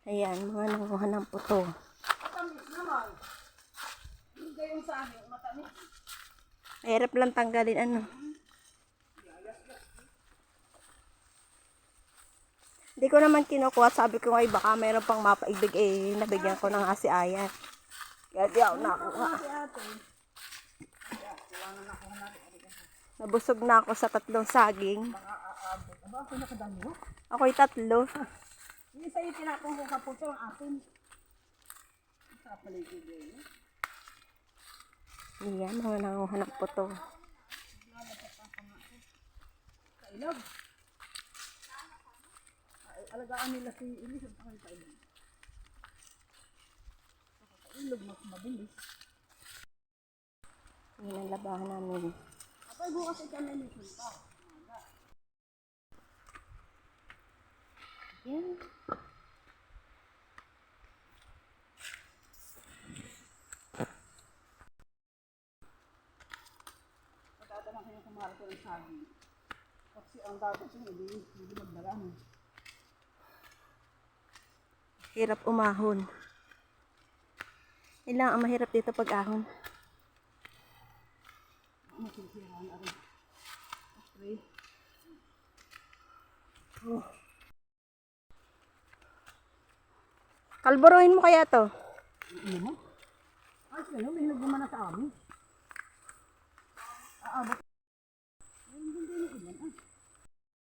Ayan, mga nanguha ng puto. Matamis naman. Hindi yung sa akin, matamis. Mahirap lang tanggalin ano. Hindi ko naman kinukuha. Sabi ko nga baka mayroon pang mapaigdig eh. Nabigyan ko na nga si Ayan. Kaya di ako nakuha. Nabusog na ako sa 3 saging. Aba, ako nakadami. Ako'y 3. Hindi sa'yo tinapong ko kapuso ang atin. Sa paligid yun. Ayan, mga nanguha ng puto. Sa ilog. Alagaan nila si Ilis at saka sa ilog. Sa ilog, mas mabilis. Ayan ang labahan namin. Apay bukas ay kami mission pa. Ayan. Magdadala kayo sa Marco ng sabi. Kasi ang dapat siya, hindi magdala. Hirap umahon. Ilang ang mahirap dito pag ahon. Masisiraan na rin. Okay. Kalburuhin mo kaya to? Ano mo? Ay, sa'yo, may hinag naman na sa amin. Aabot.